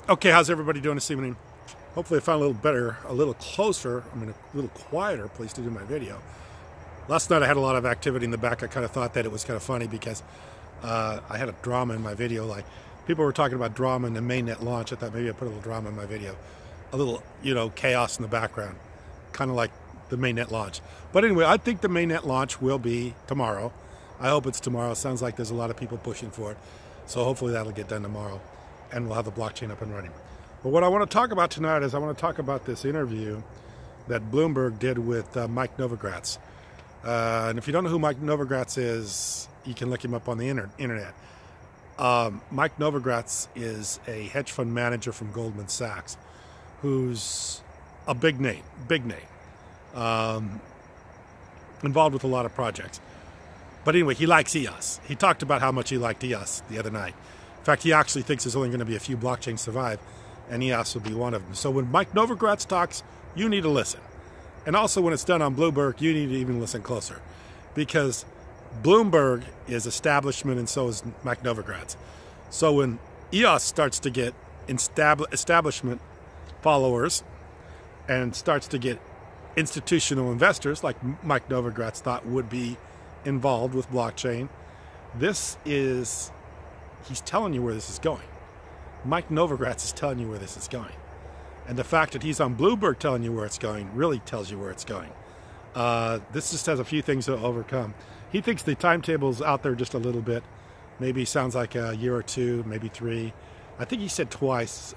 Okay, how's everybody doing this evening? Hopefully I found a little better, a little closer, a little quieter place to do my video. Last night I had a lot of activity in the back. I kind of thought that it was kind of funny because I had a drama in my video. Like, people were talking about drama in the mainnet launch. I thought maybe I'd put a little drama in my video. A little, chaos in the background. Kind of like the mainnet launch. But anyway, I think the mainnet launch will be tomorrow. I hope it's tomorrow. It sounds like there's a lot of people pushing for it. So hopefully that'll get done tomorrow, and we'll have the blockchain up and running. But what I want to talk about tonight is I want to talk about this interview that Bloomberg did with Mike Novogratz. And if you don't know who Mike Novogratz is, you can look him up on the internet. Mike Novogratz is a hedge fund manager from Goldman Sachs, who's a big name, involved with a lot of projects. But anyway, he likes EOS. He talked about how much he liked EOS the other night. In fact, he actually thinks there's only going to be a few blockchains survive, and EOS will be one of them. So when Mike Novogratz talks, you need to listen. And also when it's done on Bloomberg, you need to even listen closer. Because Bloomberg is establishment, and so is Mike Novogratz. So when EOS starts to get establishment followers and starts to get institutional investors, like Mike Novogratz thought would be involved with blockchain, he's telling you where this is going. Mike Novogratz is telling you where this is going. And the fact that he's on Bloomberg telling you where it's going really tells you where it's going. This just has a few things to overcome. He thinks the timetable's out there just a little bit. Maybe sounds like a year or two, maybe 3. I think he said twice.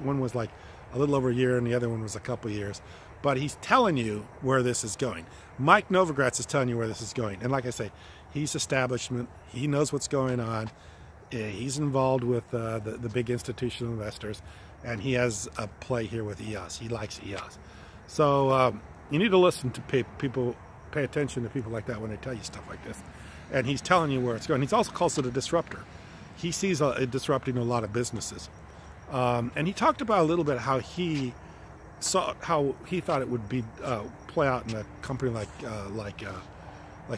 One was like a little over a year and the other one was a couple years. But he's telling you where this is going. Mike Novogratz is telling you where this is going. And like I say, he's establishment. He knows what's going on. He's involved with the big institutional investors. And he has a play here with EOS. He likes EOS. So you need to listen to people, pay attention to people like that when they tell you stuff like this. And he's telling you where it's going. He's also calls it a disruptor. He sees it disrupting a lot of businesses. And he talked about a little bit how he thought it would be play out in a company like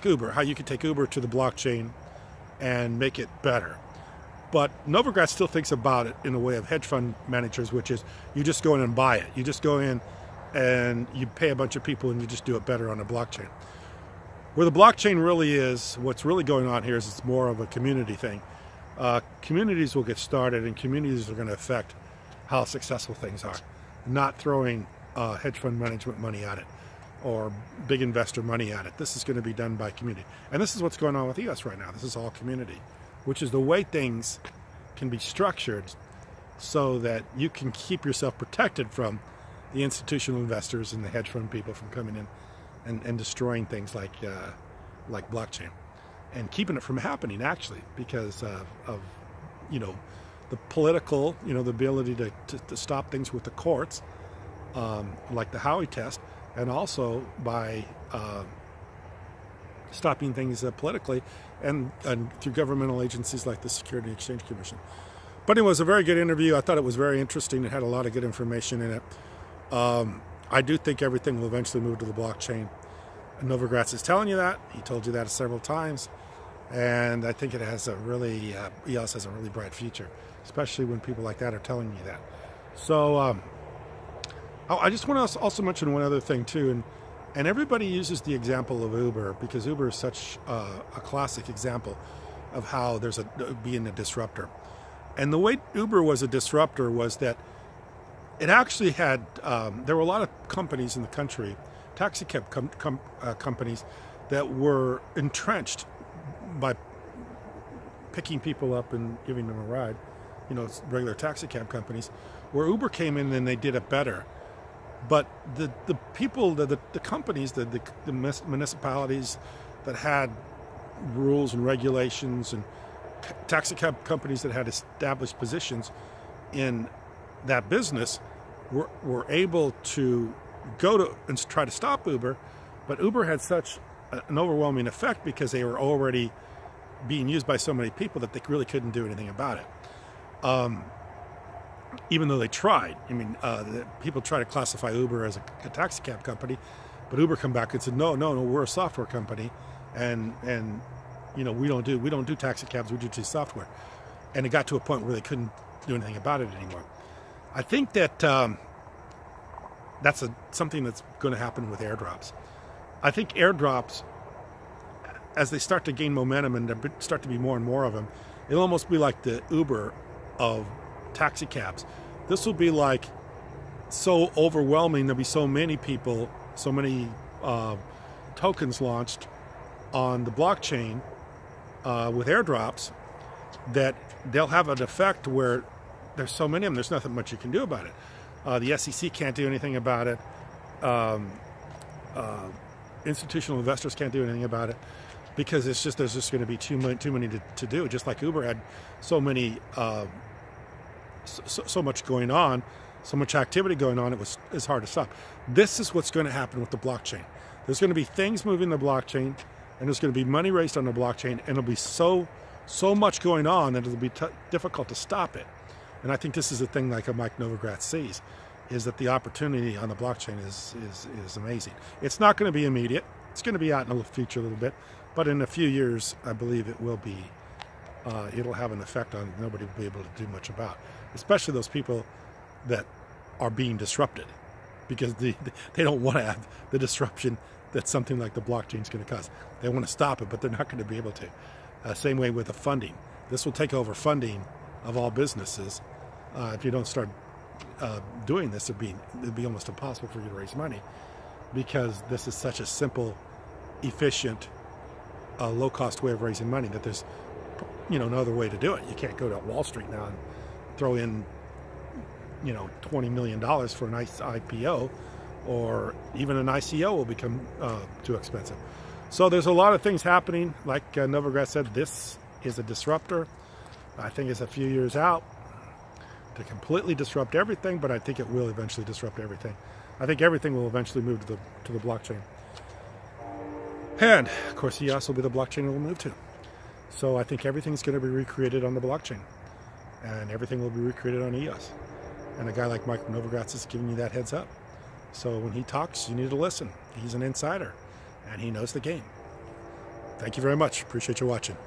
Uber. How you could take Uber to the blockchain and make it better. But Novogratz still thinks about it in a way of hedge fund managers, which is you just go in and buy it. You just go in and you pay a bunch of people and you just do it better on a blockchain. Where the blockchain really is, what's really going on here is it's more of a community thing. Communities will get started and communities are going to affect how successful things are. Not throwing hedge fund management money at it or big investor money at it. This is going to be done by community. And this is what's going on with EOS right now. This is all community, which is the way things can be structured so that you can keep yourself protected from the institutional investors and the hedge fund people from coming in and destroying things like blockchain and keeping it from happening, actually, because of the political, the ability to stop things with the courts, like the Howey test, and also by stopping things politically and through governmental agencies like the Security and Exchange Commission. But it was a very good interview. I thought it was very interesting. It had a lot of good information in it. I do think everything will eventually move to the blockchain. And Novogratz is telling you that. He told you that several times. And I think it has a really, EOS has a really bright future, especially when people like that are telling you that. So I just want to also mention one other thing too. And everybody uses the example of Uber because Uber is such a classic example of how there's being a disruptor. And the way Uber was a disruptor was that it actually had, there were a lot of companies in the country, taxi cab companies, that were entrenched by picking people up and giving them a ride, regular taxi cab companies, where Uber came in and they did it better. But the people, the companies, the municipalities that had rules and regulations and taxi cab companies that had established positions in that business were able to go to and try to stop Uber, but Uber had such an overwhelming effect because they were already being used by so many people that they really couldn't do anything about it. Even though they tried. I mean, people try to classify Uber as a taxi cab company, but Uber come back and said, no, we're a software company, and we don't do taxi cabs, we do software. And it got to a point where they couldn't do anything about it anymore. I think that that's something that's going to happen with airdrops. I think airdrops, as they start to gain momentum and there start to be more and more of them, it'll almost be like the Uber of taxi cabs. This will be like so overwhelming. There'll be so many people, so many tokens launched on the blockchain with airdrops that they'll have an effect where there's so many of them, there's nothing much you can do about it. The SEC can't do anything about it. Institutional investors can't do anything about it because there's just going to be too many to do. Just like Uber had so many, so much going on, so much activity going on, it's hard to stop. This is what's going to happen with the blockchain. There's going to be things moving the blockchain, and there's going to be money raised on the blockchain, and it'll be so much going on that it'll be difficult to stop it. And I think this is the thing like Mike Novogratz sees, is that the opportunity on the blockchain is amazing. It's not going to be immediate. It's going to be out in the future a little bit, but in a few years, I believe it will be. It'll have an effect on nobody will be able to do much about, especially those people that are being disrupted, because they don't want to have the disruption that something like the blockchain is going to cause. They want to stop it, but they're not going to be able to. Same way with the funding. This will take over funding of all businesses. If you don't start doing this, it'd be almost impossible for you to raise money, because this is such a simple, efficient, low-cost way of raising money that there's no other way to do it. You can't go to Wall Street now and throw in $20 million for an IPO, or even an ICO will become too expensive. So there's a lot of things happening. Like Novogratz said, this is a disruptor. I think it's a few years out to completely disrupt everything, but I think it will eventually disrupt everything. I think everything will eventually move to the blockchain. And of course, EOS will be the blockchain it will move to. So I think everything's going to be recreated on the blockchain, and everything will be recreated on EOS. And a guy like Mike Novogratz is giving you that heads up. So when he talks, you need to listen. He's an insider, and he knows the game. Thank you very much. Appreciate you watching.